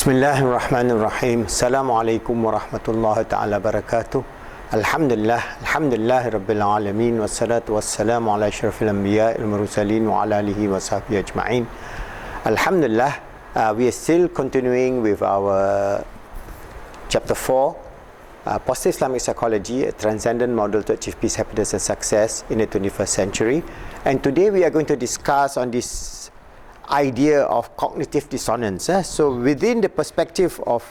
Bismillahirrahmanirrahim. Assalamualaikum warahmatullahi ta'ala barakatuh. Alhamdulillah Rabbil Alamin. Wassalatu wassalamu ala asyrafil anbiya al-mursalin wa ala alihi wa sahbihi ajma'in. Alhamdulillah, we are still continuing with our chapter 4, Positive Islamic Psychology, a transcendent model to achieve peace, happiness and success in the 21st century. And today we are going to discuss on this idea of cognitive dissonance. So within the perspective of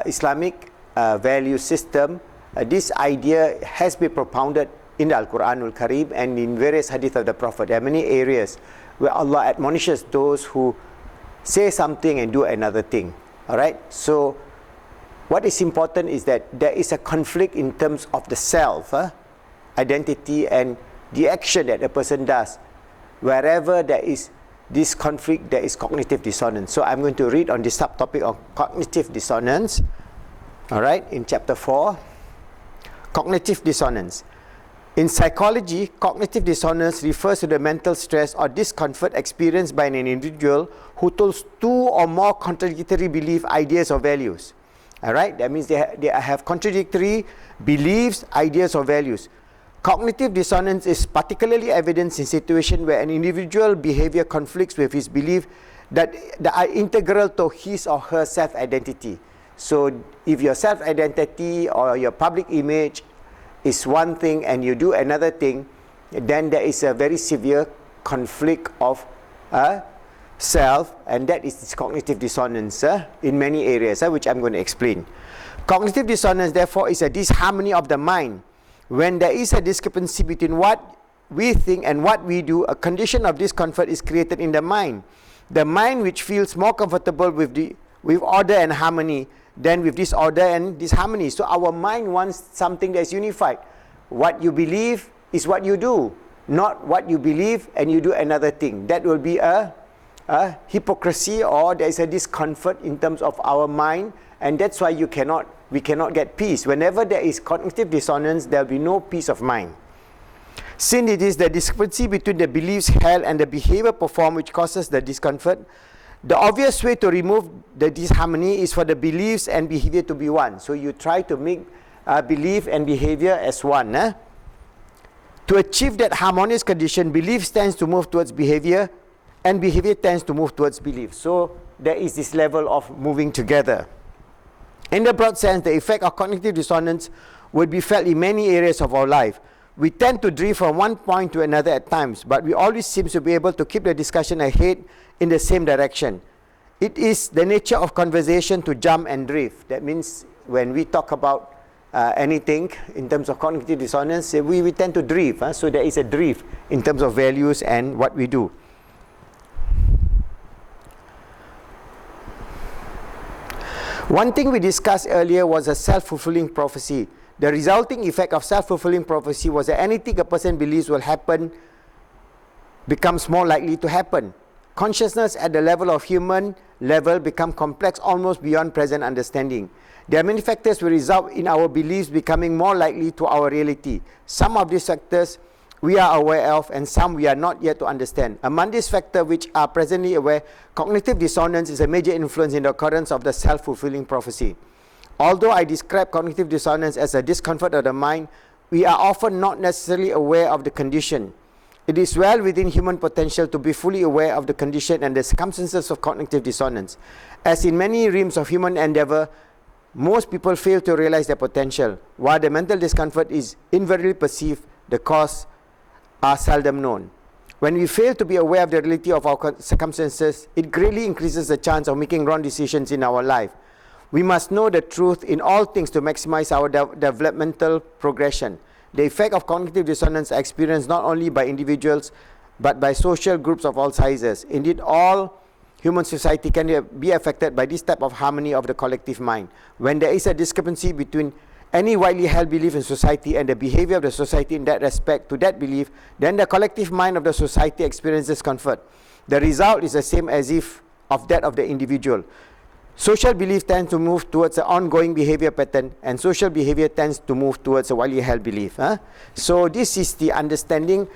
Islamic value system, this idea has been propounded in the Al-Quranul Kareem and in various hadith of the Prophet. There are many areas where Allah admonishes those who say something and do another thing. Alright, so what is important is that there is a conflict in terms of the self, identity and the action that a person does. Wherever there is this conflict, there is cognitive dissonance. So I'm going to read on this subtopic of cognitive dissonance. Alright, in chapter 4, cognitive dissonance. In psychology, cognitive dissonance refers to the mental stress or discomfort experienced by an individual who holds two or more contradictory beliefs, ideas or values. Alright, that means they have contradictory beliefs, ideas or values. Cognitive dissonance is particularly evident in situations where an individual behavior conflicts with his belief that are integral to his or her self-identity. So if your self-identity or your public image is one thing and you do another thing, then there is a very severe conflict of self, and that is this cognitive dissonance in many areas, which I'm going to explain. Cognitive dissonance, therefore, is a disharmony of the mind. When there is a discrepancy between what we think and what we do, a condition of discomfort is created in the mind. The mind which feels more comfortable with order and harmony than with disorder and disharmony. So our mind wants something that is unified. What you believe is what you do, not what you believe and you do another thing. That will be a hypocrisy, or there is a discomfort in terms of our mind, and that's why we cannot get peace. Whenever there is cognitive dissonance, there will be no peace of mind. Since it is the discrepancy between the beliefs held and the behavior performed which causes the discomfort, the obvious way to remove the disharmony is for the beliefs and behavior to be one. So you try to make belief and behavior as one. To achieve that harmonious condition, belief tends to move towards behavior and behavior tends to move towards belief. So there is this level of moving together. In the broad sense, the effect of cognitive dissonance would be felt in many areas of our life. We tend to drift from one point to another at times, but we always seem to be able to keep the discussion ahead in the same direction. It is the nature of conversation to jump and drift. That means when we talk about anything in terms of cognitive dissonance, we tend to drift. So there is a drift in terms of values and what we do. One thing we discussed earlier was a self-fulfilling prophecy. The resulting effect of self-fulfilling prophecy was that anything a person believes will happen becomes more likely to happen. Consciousness at the level of human level become complex almost beyond present understanding. There are many factors will result in our beliefs becoming more likely to our reality. Some of these factors we are aware of and some we are not yet to understand. Among these factors which are presently aware, cognitive dissonance is a major influence in the occurrence of the self-fulfilling prophecy. Although I describe cognitive dissonance as a discomfort of the mind, we are often not necessarily aware of the condition. It is well within human potential to be fully aware of the condition and the circumstances of cognitive dissonance. As in many realms of human endeavor, most people fail to realize their potential. While the mental discomfort is invariably perceived, the cause are seldom known. When we fail to be aware of the reality of our circumstances, it greatly increases the chance of making wrong decisions in our life. We must know the truth in all things to maximize our developmental progression. The effect of cognitive dissonance is experienced not only by individuals but by social groups of all sizes. Indeed, all human society can be affected by this type of harmony of the collective mind. When there is a discrepancy between any widely held belief in society and the behavior of the society in that respect to that belief, then the collective mind of the society experiences comfort. The result is the same as if of that of the individual. Social belief tends to move towards an ongoing behavior pattern, and social behavior tends to move towards a widely held belief. So this is the understanding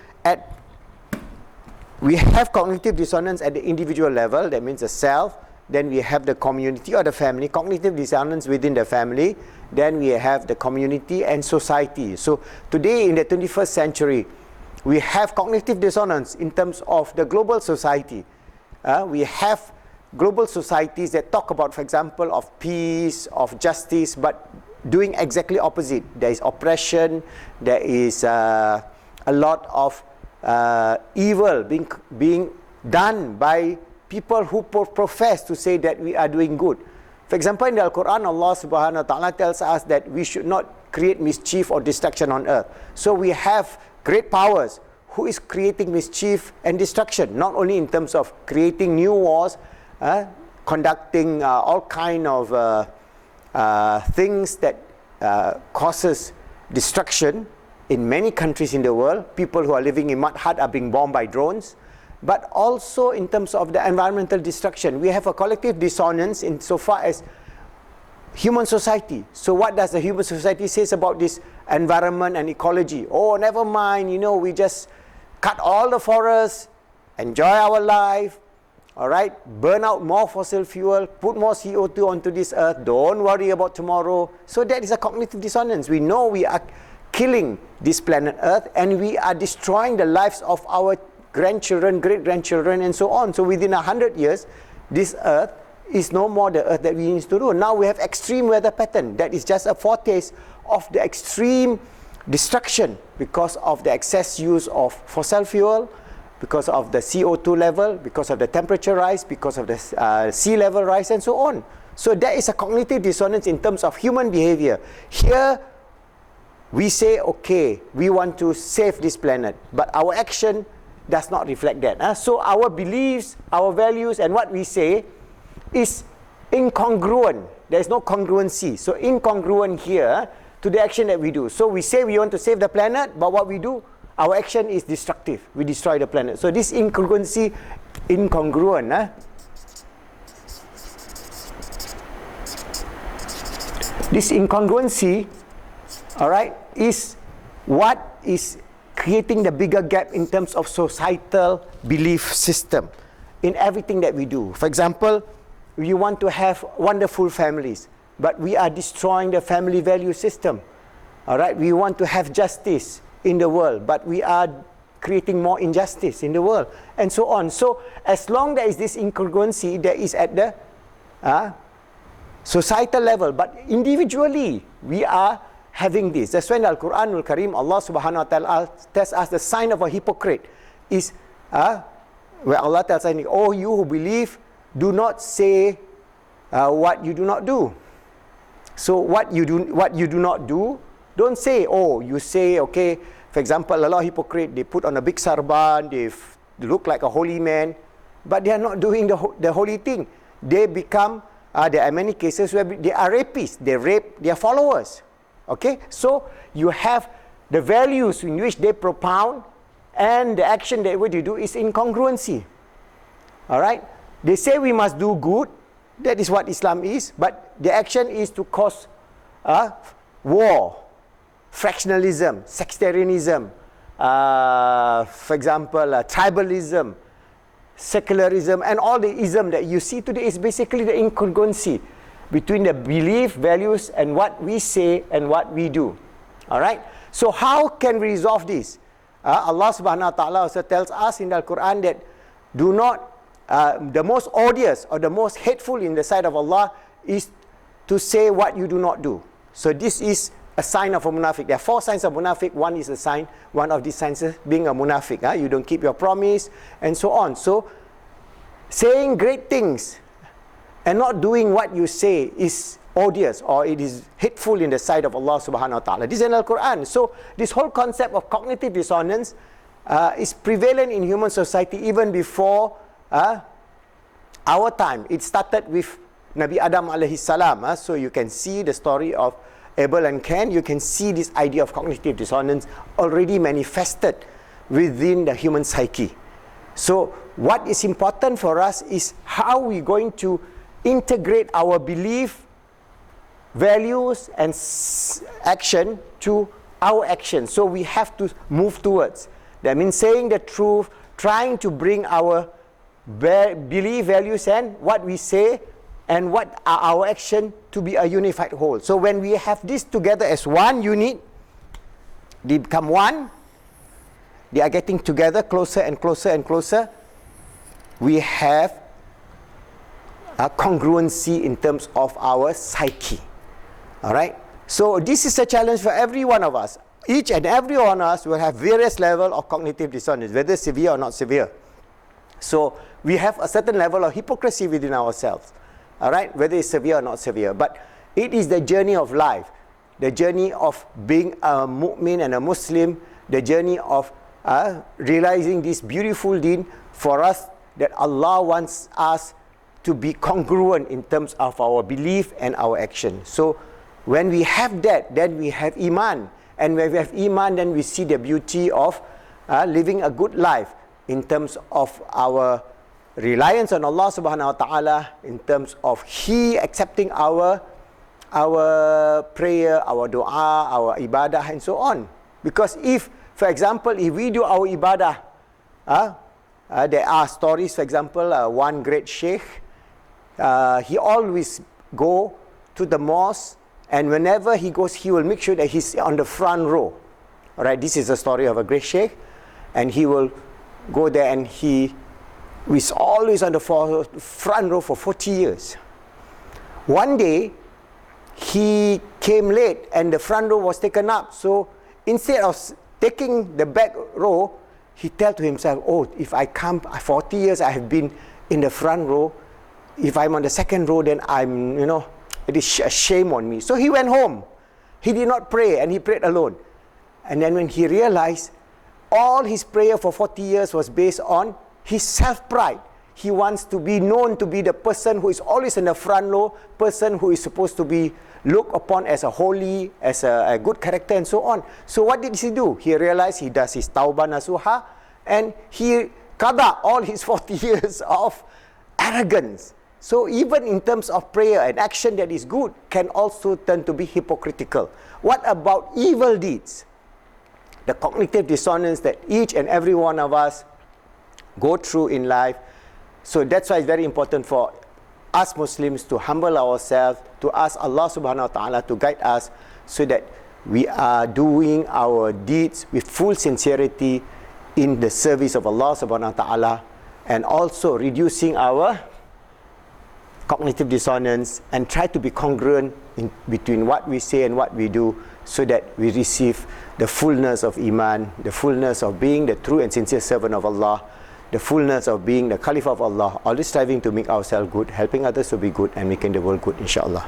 we have cognitive dissonance at the individual level. That means the self, then we have the community or the family, cognitive dissonance within the family, then we have the community and society. So today in the 21st century, we have cognitive dissonance in terms of the global society. We have global societies that talk about, for example, of peace, of justice, but doing exactly opposite. There is oppression, there is a lot of evil being done by people who profess to say that we are doing good. For example, in the Al-Quran, Allah subhanahu wa ta'ala tells us that we should not create mischief or destruction on earth. So we have great powers who is creating mischief and destruction, not only in terms of creating new wars, conducting all kind of things that causes destruction in many countries in the world. People who are living in mud hut are being bombed by drones, but also in terms of the environmental destruction. We have a collective dissonance in so far as human society. So what does the human society says about this environment and ecology? Oh, never mind, we just cut all the forests, enjoy our life, all right, burn out more fossil fuel, put more CO2 onto this earth, don't worry about tomorrow. So that is a cognitive dissonance. We know we are killing this planet earth and we are destroying the lives of our grandchildren, great-grandchildren and so on. So within 100 years, this earth is no more the earth that we used to do. Now we have extreme weather pattern. That is just a foretaste of the extreme destruction because of the excess use of fossil fuel, because of the CO2 level, because of the temperature rise, because of the sea level rise and so on. So there is a cognitive dissonance in terms of human behavior. Here we say, okay, we want to save this planet, but our action does not reflect that. So our beliefs, our values and what we say is incongruent. There is no congruency. So incongruent here to the action that we do. So we say we want to save the planet, but what we do, our action is destructive. We destroy the planet. So this incongruent. This incongruency, all right, is what is creating the bigger gap in terms of societal belief system in everything that we do. For example, we want to have wonderful families, but we are destroying the family value system. All right, we want to have justice in the world, but we are creating more injustice in the world, and so on. So as long there is this incongruency, there is at the societal level, but individually we are having this. That's when the Al-Quran Al-Karim, Allah subhanahu wa ta'ala tells us the sign of a hypocrite is where Allah tells us, oh, you who believe, do not say what you do not do. So what you do not do, don't say. Oh, you say, okay, for example, a lot of hypocrite, they put on a big sarban, they look like a holy man, but they are not doing the holy thing. They become, there are many cases where they are rapists. They rape their followers. Okay, so you have the values in which they propound and the action that what you do is incongruency. All right, they say we must do good. That is what Islam is, but the action is to cause war, fractionalism, sectarianism, for example, tribalism, secularism, and all the ism that you see today is basically the incongruency between the belief, values, and what we say and what we do. All right? So how can we resolve this? Allah subhanahu wa ta'ala also tells us in the Quran that do not, the most odious or the most hateful in the sight of Allah is to say what you do not do. So this is a sign of a munafiq. There are 4 signs of munafiq. One is a sign, one of these signs is being a munafiq. You don't keep your promise and so on. So saying great things and not doing what you say is odious or it is hateful in the sight of Allah subhanahu wa ta'ala. This is in the Quran. So this whole concept of cognitive dissonance is prevalent in human society even before our time. It started with Nabi Adam alayhi salam. So you can see the story of Abel and Cain. You can see this idea of cognitive dissonance already manifested within the human psyche. So what is important for us is how we're going to integrate our belief, values and action to our action. So we have to move towards. That means saying the truth, trying to bring our belief, values, and what we say and what are our action to be a unified whole. So when we have this together as one unit, they become one, they are getting together closer and closer and closer. We have a congruency in terms of our psyche. All right? So this is a challenge for every one of us. Each and every one of us will have various levels of cognitive dissonance, whether severe or not severe. So we have a certain level of hypocrisy within ourselves. All right? Whether it's severe or not severe. But it is the journey of life. The journey of being a mu'min and a Muslim. The journey of realizing this beautiful deen for us, that Allah wants us to be congruent in terms of our belief and our action. So when we have that, then we have Iman. And when we have Iman, then we see the beauty of living a good life in terms of our reliance on Allah subhanahu wa ta'ala, in terms of He accepting our prayer, our dua, our ibadah, and so on. Because if, for example, if we do our ibadah, there are stories, for example, one great sheikh, he always go to the mosque, and whenever he goes, he will make sure that he's on the front row. All right, this is the story of a great sheikh, and he will go there, and he was always on the front row for 40 years. One day, he came late, and the front row was taken up. So instead of taking the back row, he tell to himself, oh, if I come 40 years, I have been in the front row. If I'm on the second row, then I'm, it is a shame on me. So he went home. He did not pray, and he prayed alone. And then when he realized all his prayer for 40 years was based on his self-pride. He wants to be known to be the person who is always in the front row, person who is supposed to be looked upon as a holy, as a good character, and so on. So what did he do? He realized he does his tawbah nasuha, and he qada all his 40 years of arrogance. So even in terms of prayer and action that is good can also turn to be hypocritical. What about evil deeds? The cognitive dissonance that each and every one of us go through in life. So that's why it's very important for us Muslims to humble ourselves, to ask Allah subhanahu wa ta'ala to guide us, so that we are doing our deeds with full sincerity in the service of Allah subhanahu wa ta'ala, and also reducing our cognitive dissonance, and try to be congruent in between what we say and what we do, so that we receive the fullness of Iman, the fullness of being the true and sincere servant of Allah, the fullness of being the Caliph of Allah, always striving to make ourselves good, helping others to be good, and making the world good, inshallah.